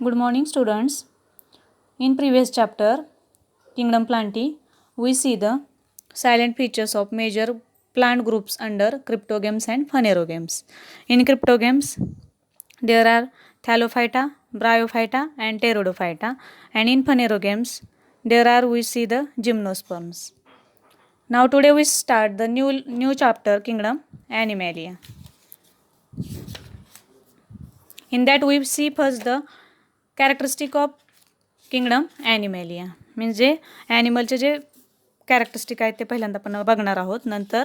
Good morning, students. In previous chapter, Kingdom Plantae, we see the silent features of major plant groups under cryptogames and phanerogames. In cryptogames, there are Thallophyta, Bryophyta, and Pteridophyta, and in phanerogames, we see the gymnosperms. Now today we start the new chapter, Kingdom Animalia. In that we see first the characteristic of kingdom Animalia म्हणजे ॲनिमलचे जे characteristic आहेत ते पहिल्यांदा आपण बघणार आहोत. नंतर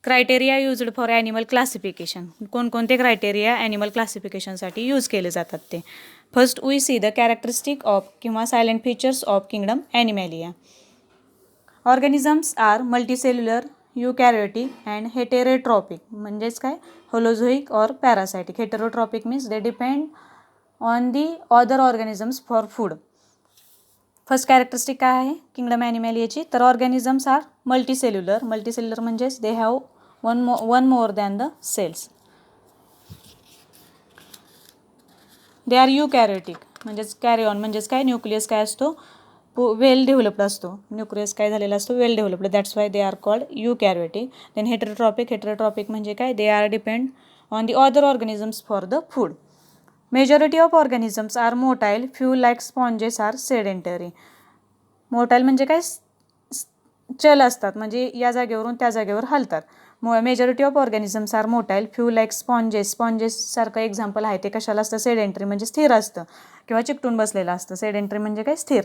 criteria used for animal classification, कोणकोणते क्रायटेरिया ॲनिमल क्लासिफिकेशनसाठी यूज केले जातात ते. First we see the characteristic of किंवा salient features of kingdom Animalia. Organisms are multicellular, eukaryotic and heterotrophic. म्हणजेच काय, होलोझोइक और parasitic. Heterotrophic means they depend on the other organisms for food. First characteristic काय आहे kingdom ॲनिमॅलियाची, तर organisms are multicellular. Multicellular म्हणजेच they have one more than the cells. They are eukaryotic म्हणजेच carry on म्हणजेच काय, nucleus काय असतो, well developed असतो. न्यूक्लियस काय झालेला असतो, well developed. That's why they are called eukaryotic. Then heterotrophic म्हणजे काय, they are depend on the other organisms for the food. Majority of organisms are motile, few like sponges are sedentary. Motile म्हणजे काय, चल असतात म्हणजे या जागेवरून त्या जागेवर हलतात. Majority of organisms are motile, few like sponges. स्पॉन्जेससारखं एक्झाम्पल आहे ते कशाला असतं, सेडेंटरी म्हणजे स्थिर असतं किंवा चिकटून बसलेलं असतं. सेडेंटरी म्हणजे काय, स्थिर.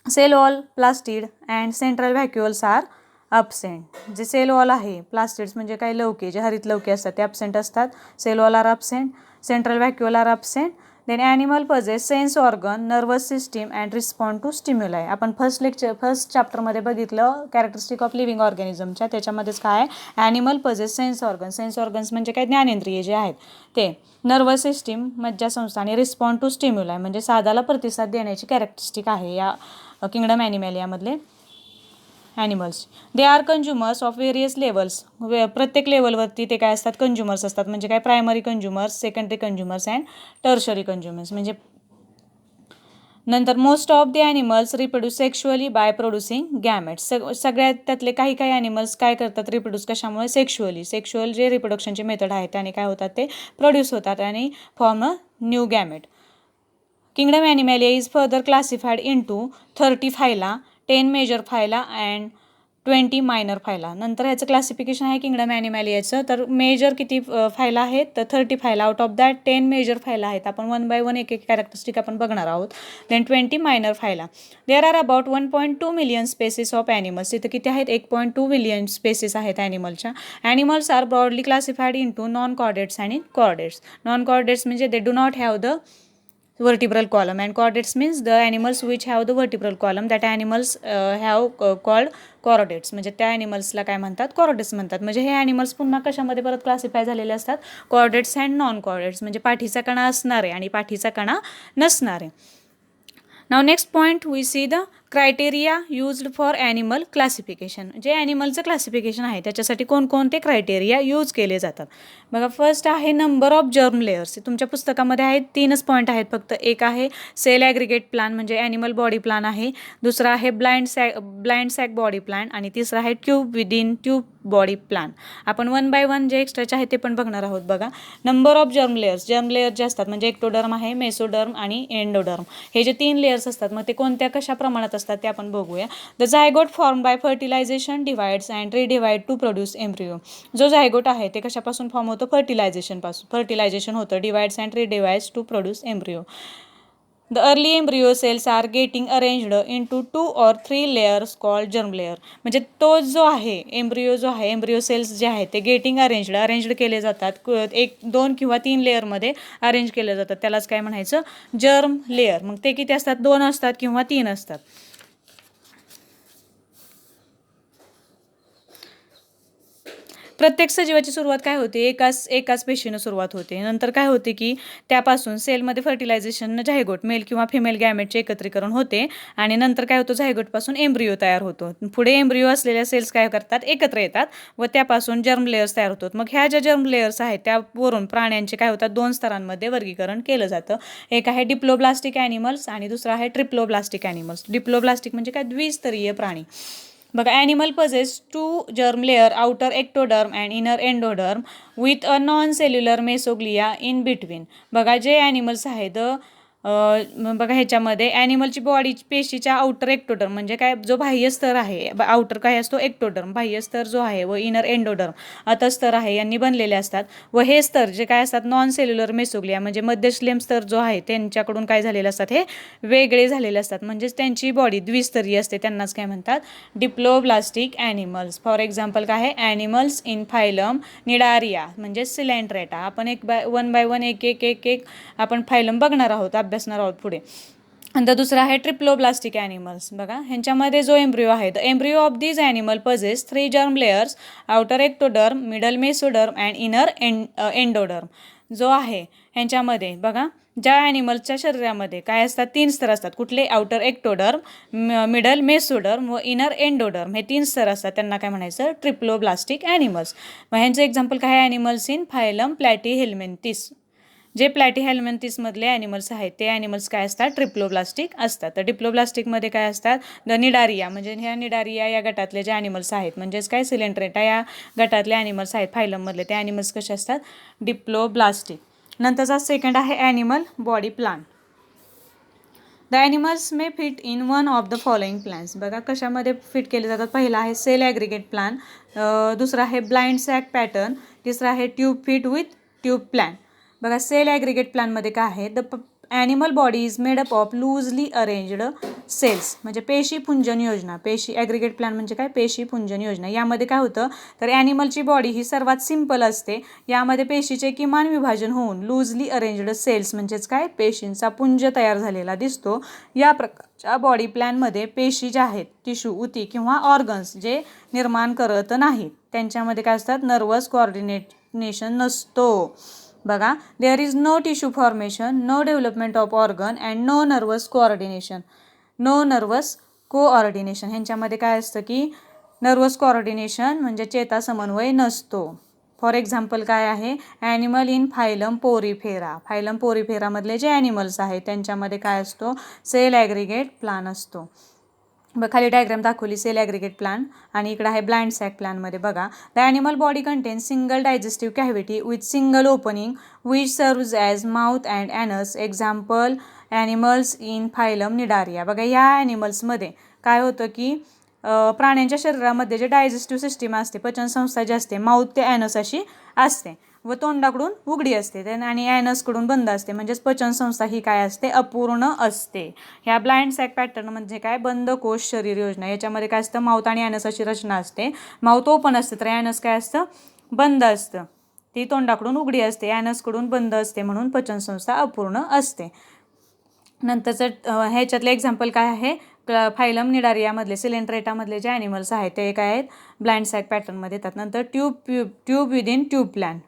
Cell wall, plastid and central vacuoles are absent. जे सेल वॉल आहे, प्लास्टिड्स म्हणजे काय, लवके, जे हरित लवके असतात ते ॲबसेंट असतात. Cell wall are absent, central vacuole are absent. Then animal possess sense organ, nervous system and respond to stimuli. आपण फर्स्ट चॅप्टरमध्ये बघितलं कॅरेक्टरिस्टिक ऑफ लिव्हिंग ऑर्गॅनिझमच्या, त्याच्यामध्येच काय आहे, animal possess sense organ. Sense organs म्हणजे काय, ज्ञानेंद्रिय जे आहेत ते. नर्वस सिस्टीम मज्जासंस्था आणि रिस्पॉन्ड टू स्टिम्युलाय म्हणजे साधाला प्रतिसाद देण्याची कॅरेक्टरिस्टिक आहे या किंगडम ॲनिमॅलियामधले animals. They are consumers of various levels. प्रत्येक लेवलवरती ते काय असतात, कंझ्युमर्स असतात. म्हणजे काय, primary consumers, secondary consumers and tertiary consumers. म्हणजे नंतर most of the animals reproduce sexually by producing gametes. सगळ्यात त्यातले काही ॲनिमल्स काय करतात, रिप्रोड्यूस कशामुळे, सेक्शुअल जे रिप्रोडक्शनचे मेथड आहेत त्याने काय होतात, ते प्रोड्यूस होतात आणि form a new gamete. Kingdom Animalia is further classified into 30 phyla, 10 major phyla and 20 minor phyla. नंतर ह्याचं क्लासिफिकेशन आहे किंगडम ॲनिमॅलियाचं. तर मेजर किती फायला आहेत, तर 30 फायला. आउट ऑफ दॅट 10 मेजर फायला आहेत. आपण 1 बाय 1 एक कॅरेक्टरिस्टिक आपण बघणार आहोत. Then 20 minor phyla. There are about 1.2 million species of animals. इथं किती आहेत, 1.2 मिलियन स्पेसिस आहेत ॲनिमलच्या. Animals are broadly classified into non chordates आणि कॉर्डेट्स. नॉन कॉर्डेट्स म्हणजे they do not have the vertebral column and chordates means the animals which have the vertebral column, that animals have called chordates. म्हणजे त्या ॲनिमल्सला काय म्हणतात, chordates म्हणतात. म्हणजे हे animals पुन्हा कशामध्ये परत क्लासिफाय झालेले असतात, कॉर्डेट्स अँड नॉन कॉर्डेट्स. म्हणजे पाठीचा कणा असणारे आणि पाठीचा कणा नसणारे. नाव next point we see the criteria used for animal classification. जे ॲनिमलचं क्लासिफिकेशन आहे त्याच्यासाठी कोणकोणते क्रायटेरिया यूज केले जातात बघा. फर्स्ट आहे नंबर ऑफ जर्म लेयर्स. तुमच्या पुस्तकामध्ये आहेत 3च पॉईंट आहेत फक्त. एक आहे सेल ॲग्रिगेट प्लान म्हणजे ॲनिमल बॉडी प्लान आहे. दुसरा आहे ब्लाइंड सॅक बॉडी प्लान आणि तिसरा आहे tube within tube body plan. आपण 1 बाय 1 जे एक्स्ट्राचे आहे ते पण बघणार आहोत बघा. नंबर ऑफ जर्म लेयर जे असतात म्हणजे एक्टोडर्म आहे, मेसोडर्म आणि एंडोडर्म. हे जे 3 लेयर्स असतात मग ते कोणत्या कशा प्रमाणात असतात ते आपण बघूया. The zygote form by fertilization divides and redivide to produce embryo. जो झायगोट आहे ते कशापासून फॉर्म होतं, फर्टिलायझेशन होतं, divides and redivides to produce embryo. The early embryo cells are getting arranged into 2 or 3 layers called germ layer. म्हणजे तो जो आहे एम्ब्रियो सेल्स जे आहेत ते गेटिंग अरेंज्ड केले जातात. 1, 2 किंवा 3 लेअरमध्ये अरेंज केले जातात. त्यालाच काय म्हणायचं, जर्म लेअर. मग ते किती असतात, 2 असतात किंवा 3 असतात. प्रत्येक सजीवाची सुरुवात काय होते, एकाच पेशीनं सुरुवात होते. नंतर काय होते की त्यापासून सेलमध्ये फर्टिलायझेशन झायगोट मेल किंवा फिमेल गॅमेटचे एकत्रीकरण होते आणि नंतर काय होतं, झायगोटपासून एम्ब्रिओ तयार होतो. पुढे एम्ब्रिओ असलेल्या सेल्स काय करतात, एकत्र येतात व त्यापासून जर्म लेयर्स तयार होतात. मग ह्या ज्या जर्म लेयर्स आहेत त्यावरून प्राण्यांचे काय होतात, 2 स्तरांमध्ये वर्गीकरण केलं जातं. एक आहे डिप्लोब्लास्टिक ॲनिमल्स आणि दुसरा आहे ट्रिप्लोब्लास्टिक ॲनिमल्स. डिप्लोब्लास्टिक म्हणजे काय, द्विस्तरीय प्राणी. बघा, animal possess 2 germ layer, outer ectoderm and inner endoderm with a non cellular mesoglea in between. बघा, जे ॲनिमल्स आहेत बघा ह्याच्यामध्ये ॲनिमलची बॉडी पेशीच्या आउटर एक्टोडर्म म्हणजे काय, जो बाह्य स्तर आहे, आउटर काय असतो, एक्टोडर्म बाह्य स्तर जो आहे, व इनर एंडोडर्म अतस्तर आहे, यांनी बनलेले असतात. व हे स्तर जे काय असतात, नॉन सेल्युलर मेसोग्लिया म्हणजे मध्यश्लेम स्तर जो आहे त्यांच्याकडून काय झालेले असतात, हे वेगळे झालेले असतात. म्हणजेच त्यांची बॉडी द्विस्तरीय असते. त्यांनाच काय म्हणतात, डिप्लोब्लास्टिक ॲनिमल्स. फॉर एक्झाम्पल काय आहे, ॲनिमल्स इन फायलम निडारिया म्हणजे सिलेंट्रेटा. आपण वन बाय वन एक आपण फायलम बघणार आहोत, अभ्यासणार आहोत पुढे. आणि दुसरा आहे ट्रिप्लोब्लास्टिक ॲनिमल्स. बघा, ह्यांच्यामध्ये जो एम्ब्रिओ आहे, the embryo of these animal possess 3 germ layers, outer ectoderm, middle mesoderm and inner endoderm. जो आहे ह्यांच्यामध्ये बघा, ज्या ॲनिमल्सच्या शरीरामध्ये काय असतात, 3 स्तर असतात. कुठले, आउटर एक्टोडर्म, मिडल मेसोडर्म व इनर एंडोडर्म, हे 3 स्तर असतात. त्यांना काय म्हणायचं, ट्रिप्लोब्लास्टिक ॲनिमल्स. मग ह्यांचं एक्झाम्पल काय आहे, ॲनिमल्स इन फायलम प्लॅटीहेल्मिंथिस. जे प्लॅटीहेल्मिंथिसमधले ॲनिमल्स आहेत ते ॲनिमल्स काय असतात, ट्रिप्लोब्लास्टिक असतात. तर डिप्लोब्लास्टिकमध्ये काय असतात, द निडारिया म्हणजे ह्या निडारिया या गटातले जे ॲनिमल्स आहेत, म्हणजेच काय सिलेंट्रेटा या गटातले ॲनिमल्स आहेत फायलममधले, ते ॲनिमल्स कसे असतात, डिप्लोब्लास्टिक. नंतरचा सेकंड आहे animal body plan. The animals may fit in one of the following plans. बघा कशामध्ये फिट केले जातात. पहिला आहे सेल ॲग्रिगेट प्लॅन, दुसरा आहे ब्लाइंड सॅक पॅटर्न, तिसरा आहे tube fit with tube plan. बघा, सेल ॲग्रिगेट प्लॅनमध्ये काय आहे, the animal body is made up of loosely arranged cells म्हणजे पेशीपुंजन योजना. ॲग्रिगेट प्लॅन म्हणजे काय, पेशीपुंजन योजना. यामध्ये काय होतं, तर ॲनिमलची बॉडी ही सर्वात सिंपल असते. यामध्ये पेशीचे किमान विभाजन होऊन लूजली अरेंज्ड सेल्स म्हणजेच काय, पेशींचा पुंज तयार झालेला दिसतो. या प्रकारच्या बॉडी प्लॅनमध्ये पेशी ज्या आहेत, टिश्यू, उती किंवा ऑर्गन्स जे निर्माण करत नाहीत, त्यांच्यामध्ये काय असतात, नर्वस कोऑर्डिनेशन नसतो. बघा, there is no tissue formation, no development of organ and no nervous coordination. ह्यांच्यामध्ये काय असतं की नर्वस कोऑर्डिनेशन म्हणजे चेता समन्वय नसतो. फॉर एक्झाम्पल काय आहे, animal in phylum Porifera. Phylum पोरीफेरामधले जे ॲनिमल्स आहेत त्यांच्यामध्ये काय असतो, सेल ॲग्रिगेट प्लान असतो. खाली डायग्राम दाखवली सेल ॲग्रिगेट प्लान आणि इकडे आहे ब्लाइंड सॅक प्लानमध्ये. बघा, the animal body contains single digestive cavity with single opening which serves as mouth and anus. Example animals in phylum Cnidaria. बघा, या ॲनिमल्समध्ये काय होतं की प्राण्यांच्या शरीरामध्ये जे डायजेस्टिव्ह सिस्टीम असते, पचनसंस्था जी असते, माउथ ते ॲनस अशी असते व तोंडाकडून उघडी असते आणि ॲनसकडून बंद असते. म्हणजेच पचनसंस्था ही काय असते, अपूर्ण असते. ह्या ब्लाइंड सॅक पॅटर्न म्हणजे काय, बंद कोश शरीर योजना. याच्यामध्ये काय असतं, माउथ आणि ॲनस अशी रचना असते. माउथ ओपन असते तर ॲनस काय असतं, बंद असतं. ती तोंडाकडून उघडी असते, ॲनसकडून बंद असते, म्हणून पचनसंस्था अपूर्ण असते. नंतरचं ह्याच्यातले एक्झाम्पल काय आहे, फायलम निडारियामधले सिलेंट्रेटामधले जे ॲनिमल्स आहेत ते काय आहेत, ब्लाइंड सॅक पॅटर्नमध्ये येतात. नंतर ट्यूब विदिन ट्यूब प्लॅन,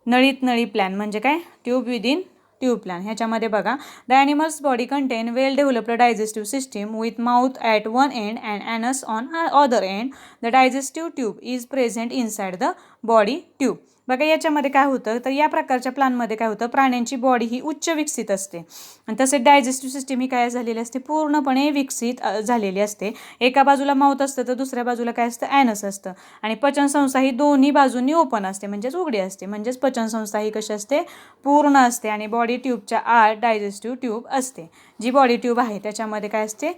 नळीत नळी प्लॅन म्हणजे काय, ट्यूब विदिन ट्यूब प्लॅन. ह्याच्यामध्ये बघा, the animals body content well developed digestive system with mouth at one end and anus on other end. The digestive tube is present inside the body tube. बघा, याच्यामध्ये काय होतं, तर या प्रकारच्या प्लॅनमध्ये काय होतं, प्राण्यांची बॉडी ही उच्च विकसित असते आणि तसेच डायजेस्टिव्ह सिस्टीम ही काय झालेली असते, पूर्णपणे विकसित झालेली असते. एका बाजूला माउथ असतं तर दुसऱ्या बाजूला काय असतं, ॲनस असतं आणि पचनसंस्था ही दोन्ही बाजूंनी ओपन असते म्हणजेच उघडी असते. म्हणजेच पचनसंस्था ही कशी असते, पूर्ण असते आणि बॉडी ट्यूबच्या आत डायजेस्टिव्ह ट्यूब असते. जी बॉडी ट्यूब आहे त्याच्यामध्ये काय असते,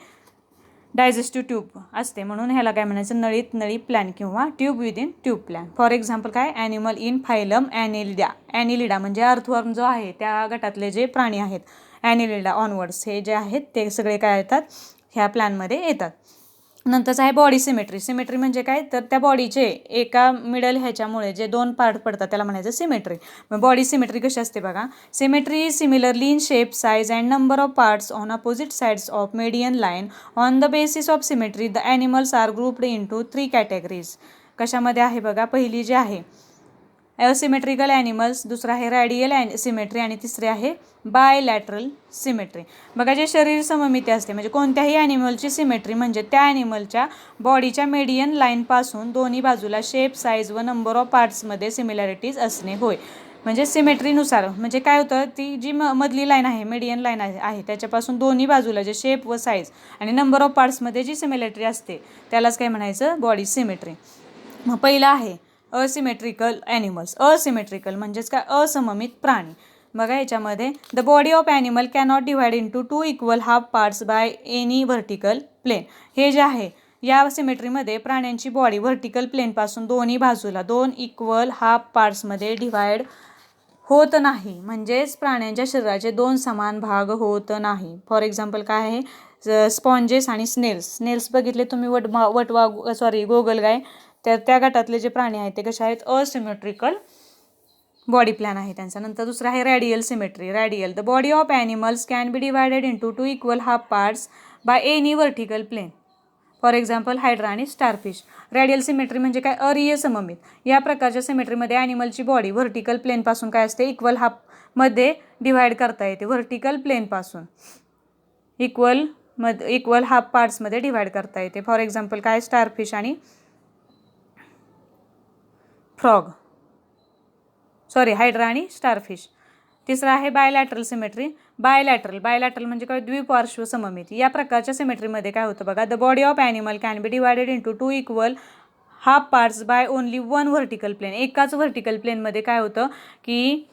डायजेस्टिव्ह ट्यूब असते. म्हणून ह्याला काय म्हणायचं, नळीत नळी प्लॅन किंवा tube within tube plan. For example काय, ॲनिमल इन फायलम ॲनिलिडा म्हणजे अर्थवर्म जो आहे त्या गटातले जे प्राणी आहेत, ॲनिलिडा ऑनवर्ड्स हे जे आहेत ते सगळे काय येतात, ह्या प्लॅनमध्ये येतात. नंतरचं आहे बॉडी सिमेट्री. सिमेट्री म्हणजे काय, तर त्या बॉडीचे एका मिडल ह्याच्यामुळे जे 2 पार्ट पडतात त्याला म्हणायचं सिमेट्री. मग बॉडी सिमेट्री कशी असते बघा, symmetry is similarly in shape, size and number of parts on opposite sides of median line. On the basis of symmetry the animals are grouped into 3 categories. कशामध्ये आहे बघा, पहिली जी आहे असिमेट्रिकल ॲनिमल्स, दुसरं आहे रॅडियल सिमेट्री आणि तिसरे आहे बायलॅटरल सिमेट्री. बघा, जे शरीर सममिती असते म्हणजे कोणत्याही ॲनिमलची सिमेट्री म्हणजे त्या ॲनिमलच्या बॉडीच्या मेडियन लाईनपासून दोन्ही बाजूला शेप, साईज व नंबर ऑफ पार्ट्समध्ये सिमिलॅरिटीज असणे होय. म्हणजे सिमेट्रीनुसार म्हणजे काय होतं, ती जी मधली लाईन आहे, मेडियन लाईन आहे त्याच्यापासून दोन्ही बाजूला जे शेप व साईज आणि नंबर ऑफ पार्ट्समध्ये जी सिमिलॅरिटी असते त्यालाच काय म्हणायचं, बॉडी सिमेट्री. मग पहिला आहे असिमेट्रिकल ॲनिमल्स. असिमेट्रिकल म्हणजेच काय, असममित प्राणी. बघा याच्यामध्ये the body of animal cannot divide into 2 equal half parts by any vertical plane. हे जे आहे या सिमेट्रीमध्ये प्राण्यांची बॉडी व्हर्टिकल प्लेनपासून दोन्ही बाजूला 2 इक्वल हाफ पार्ट्समध्ये डिवाइड होत नाही. म्हणजेच प्राण्यांच्या शरीराचे 2 समान भाग होत नाही. फॉर एक्झाम्पल काय आहे, स्पॉन्जेस आणि स्नेल्स बघितले तुम्ही, गोगलगाय, त्या गटातले जे प्राणी आहेत ते कसे आहेत, असिमेट्रिकल बॉडी प्लॅन आहे त्यांचा. नंतर दुसरा आहे radial symmetry. Radial the body of animals can be divided into 2 equal half parts by any vertical plane. For example hydra आणि स्टारफिश. रॅडियल सिमेट्री म्हणजे काय, अरीय सममित. या प्रकारच्या सिमेट्रीमध्ये ॲनिमलची बॉडी व्हर्टिकल प्लेनपासून काय असते, इक्वल हाफमध्ये डिव्हाइड करता येते. व्हर्टिकल प्लेनपासून इक्वल हाफ पार्ट्समध्ये डिव्हाइड करता येते. फॉर एक्झाम्पल काय, स्टारफिश आणि हायड्रा आणि स्टारफिश. तिसरा आहे बायलॅटरल सिमेट्री. बायलॅटरल म्हणजे काय, द्विपार्श्व सममिती. या प्रकारच्या सिमेट्रीमध्ये काय होतं बघा, the body of animal can be divided into 2 equal half parts by only 1 vertical plane. एकाच व्हर्टिकल प्लेनमध्ये काय होतं की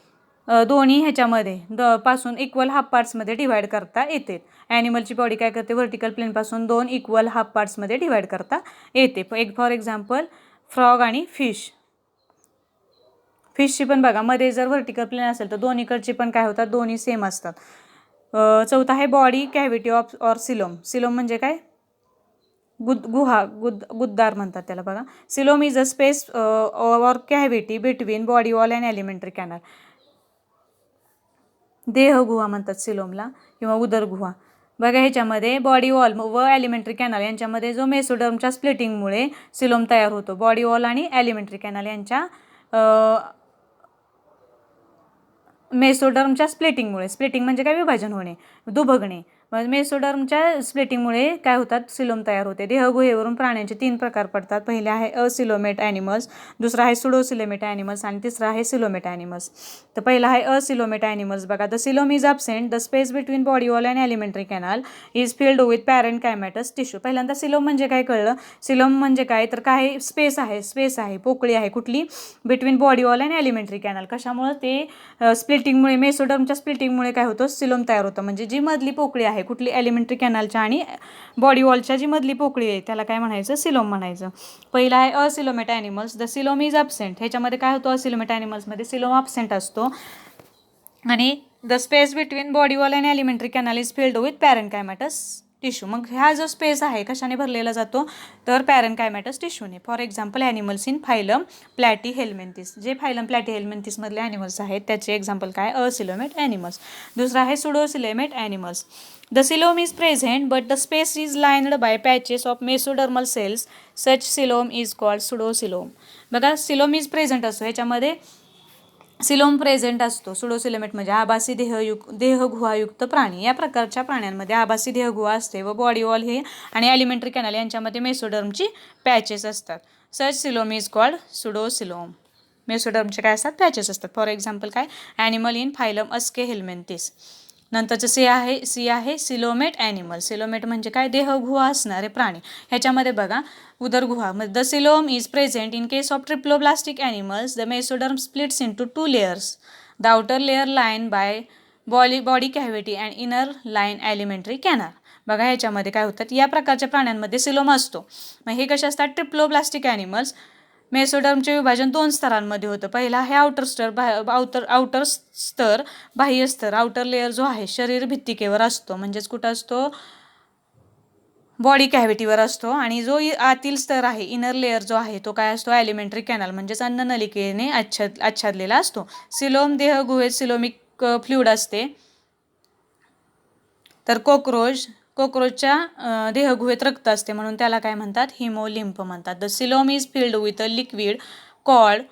दोन्ही ह्याच्यामध्ये पासून इक्वल हाफ पार्ट्समध्ये डिवाइड करता येते. ॲनिमलची बॉडी काय करते, व्हर्टिकल प्लेनपासून 2 इक्वल हाफ पार्ट्समध्ये डिवाइड करता येते. फॉर एक्झाम्पल फ्रॉग आणि फिशची पण बघा, मध्ये जर व्हर्टिकल प्लेन असेल तर दोन्हीकडची पण काय होतात, दोन्ही सेम असतात. चौथा आहे body cavity of or coelom. Coelom म्हणजे काय, गुद्दार म्हणतात त्याला. बघा, coelom is a space or cavity between body wall and alimentary canal. देहगुहा म्हणतात सिलोमला किंवा उदरगुहा. बघा, ह्याच्यामध्ये बॉडी वॉल व एलिमेंटरी कॅनल यांच्यामध्ये जो मेसोडर्मच्या स्प्लिटिंगमुळे सिलोम तयार होतो. बॉडी वॉल आणि एलिमेंटरी कॅनल यांच्या मेसोडर्मच्या स्प्लिटिंग म्हणजे काय, विभाजन होणे, दुभगणे. मेसोडर्मच्या स्प्लिटिंगमुळे काय होतात, सिलोम तयार होते. देहगुहेवरून प्राण्यांचे 3 प्रकार पडतात. पहिले आहे असिलोमेट ॲनिमल्स, दुसरा आहे सुडोसिलोमेट ॲनिमल्स आणि तिसरा आहे सिलोमेट ॲनिमल्स. तर पहिला आहे असिलोमेट ॲनिमल्स. बघा, the coelom is absent, the space between body wall and alimentary canal is filled with parenchymatous tissue. पहिल्यांदा सिलोम म्हणजे काय कळलं. सिलोम म्हणजे काय तर काय, स्पेस आहे, पोकळी आहे कुठली, between body wall and alimentary canal. कशामुळे ते स्प्लिटिंगमुळे, मेसोडर्मच्या स्प्लिटिंगमुळे काय होतं, सिलोम तयार होतं. म्हणजे जी मधली पोकळी आहे कुठली, एलिमेंटरी कॅनलच्या आणि बॉडी वॉलच्या जी मधली पोकळी आहे त्याला काय म्हणायचं, सिलोम म्हणायचं. पहिला आहे acoelomate animals. The coelom is absent. ह्याच्यामध्ये काय होतं, असिलोमेट ॲनिमल्समध्ये सिलोम ॲबसेंट असतो आणि the space between body wall and alimentary canal is filled with parenchymatous tissue. मग हा जो स्पेस आहे कशाने भरलेला जातो, तर पॅरेनकायमॅटस टिश्यूने. For example animals in phylum Platyhelminthes. जे फायलम प्लॅटीहेल्मिंथिसमधले ॲनिमल्स आहेत त्याचे एक्झाम्पल काय, असिलोमेट ॲनिमल्स. दुसरा आहे pseudocoelomate animals. The coelom is present but the space is lined by patches of mesodermal cells. Such coelom is called pseudocoelom. बघा, coelom is present असतो, ह्याच्यामध्ये coelom present असतो. Pseudocoelomate म्हणजे आभासी देहगुहायुक्त प्राणी. या प्रकारच्या प्राण्यांमध्ये आभासी देहगुहा असते व बॉडी वॉल हे आणि एलिमेंटरी कॅनल यांच्यामध्ये मेसोडर्मची पॅचेस असतात. सच सिलोम इज कॉल्ड सुडोसिलोम. मेसोडर्मचे काय असतात, पॅचेस असतात. फॉर एक्झाम्पल काय, ॲनिमल इन फायलम अस्केहेल्मिंथिस. नंतरचं सी आहे सिलोमेट ॲनिमल. सिलोमेट म्हणजे काय, देहगुहा असणारे प्राणी. ह्याच्यामध्ये बघा, उदरगुहा. The coelom is present in case of triploblastic animals. The mesoderm splits into 2 layers. The outer layer line by body cavity and inner line alimentary canal. बघा, ह्याच्यामध्ये काय होतात, या प्रकारच्या प्राण्यांमध्ये सिलोम असतो. मग हे कसे असतात, ट्रिप्लोब्लास्टिक ॲनिमल्स. मेसोडर्मचे विभाजन 2 स्तरांमध्ये होतं. पहिला आहे आउटर स्तर, बाह्य स्तर. आउटर लेअर जो आहे शरीर भित्तिकेवर असतो, म्हणजेच कुठं असतो, बॉडी कॅव्हिटीवर असतो. आणि जो आतील स्तर आहे, इनर लेअर जो आहे तो काय असतो, एलिमेंटरी कॅनल म्हणजेच अन्ननलिकेने आच्छादलेला असतो. सिलोम देहगुहेत सिलोमिक फ्लुइड असते. तर कॉकरोच, कोक्रोचच्या देहगुहेत रक्त असते म्हणून त्याला काय म्हणतात, हिमोलिम्फ म्हणतात. The coelom is filled with a liquid called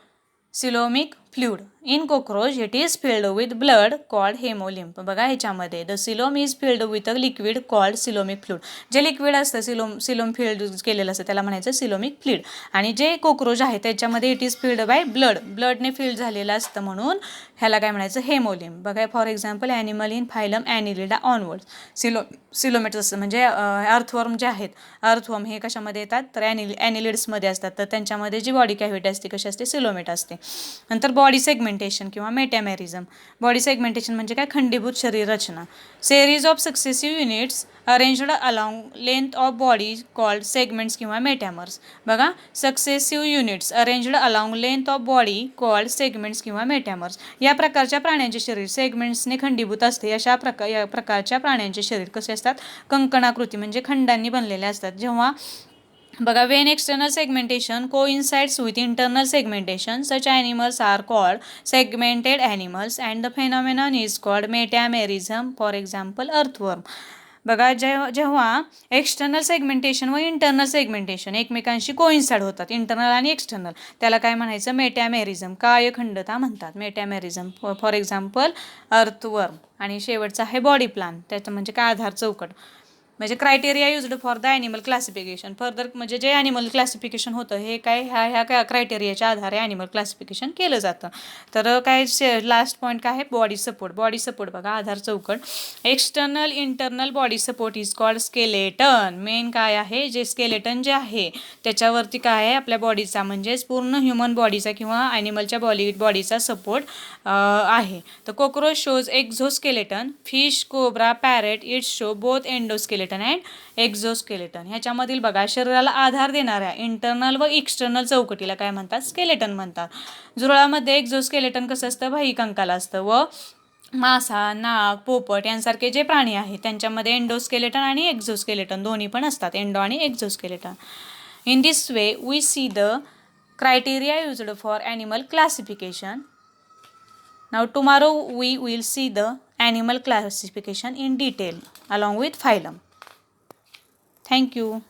coelomic fluid. In cockroach it is filled with blood called haemolymph. बघा ह्याच्यामध्ये the coelom is filled with a liquid called coelomic fluid. जे लिक्विड असतं सिलोम फिल्ड केलेलं असतं त्याला म्हणायचं coelomic fluid. आणि जे कॉकरोच आहे त्याच्यामध्ये इट इज फिल्ड बाय ब्लडने फिल्ड झालेलं असतं म्हणून ह्याला काय म्हणायचं, हेमोलिम्फ. बघा for example animal in phylum Annelida onwards. Coelomates असतं म्हणजे अर्थवर्म जे आहेत, अर्थवर्म हे कशामध्ये येतात तर ॲनिलिड्समध्ये असतात. तर त्यांच्यामध्ये जी बॉडी कॅव्हिटी असते कशी असते, सिलोमेट असते. नंतर बॉडी सेगमेंटेशन किंवा मेटॅमेरिझम. बॉडी सेगमेंटेशन म्हणजे काय, खंडीभूत शरीर रचना. Series of successive units arranged along length of body called segments किंवा मेटॅमर्स. बघा successive units arranged along length of body called segments किंवा मेटॅमर्स. या प्रकारच्या प्राण्यांचे शरीर सेगमेंट्सने खंडीभूत असते. या प्रकारच्या प्राण्यांचे शरीर कसे असतात, कंकणाकृती म्हणजे खंडांनी बनलेले असतात. जेव्हा बघा when external segmentation coincides with internal segmentation such animals are called segmented animals and the phenomenon is called metamerism. For example earthworm. बघा जेव्हा एक्सटर्नल सेगमेंटेशन व इंटरनल सेगमेंटेशन एकमेकांशी कोइन्साइड होतात, इंटरनल आणि एक्सटर्नल, त्याला काय म्हणायचं, मेटॅमेरिझम, कार्यखंडता म्हणतात, मेटॅमेरिझम. For example earthworm. आणि शेवटचा आहे बॉडी प्लान. त्याचं म्हणजे काय, आधार चौकट. म्हणजे criteria used for the animal classification. Further म्हणजे जे ॲनिमल क्लासिफिकेशन होतं हे काय, ह्या क्रायटेरियाच्या आधारे ॲनिमल क्लासिफिकेशन केलं जातं. तर काय लास्ट पॉईंट काय आहे, बॉडी सपोर्ट. बॉडी सपोर्ट बघा, आधार चौकट. External internal body support is called skeleton. Main काय आहे, जे स्केलेटन जे आहे त्याच्यावरती काय आहे, आपल्या बॉडीचा म्हणजेच पूर्ण ह्युमन बॉडीचा किंवा ॲनिमलच्या बॉडीचा सपोर्ट आहे. तर cockroach shows exoskeleton. Fish, cobra, parrot its show both endoskeleton and exoskeleton. ह्याच्यामधील बघा शरीराला आधार देणाऱ्या इंटरनल व एक्सटर्नल चौकटीला काय म्हणतात, स्केलेटन म्हणतात. जुराळामध्ये एक्झोस्केलेटन कसं असतं, बाह्यकंकाला असतं. व मासा, नाग, पोपट यांसारखे जे प्राणी आहेत त्यांच्यामध्ये एंडोस्केलेटन आणि एक्झोस्केलेटन दोन्ही पण असतात, एंडो आणि exoskeleton. In this way we see the criteria used for animal classification. Now tomorrow we will see the animal classification in detail along with phylum. Thank you.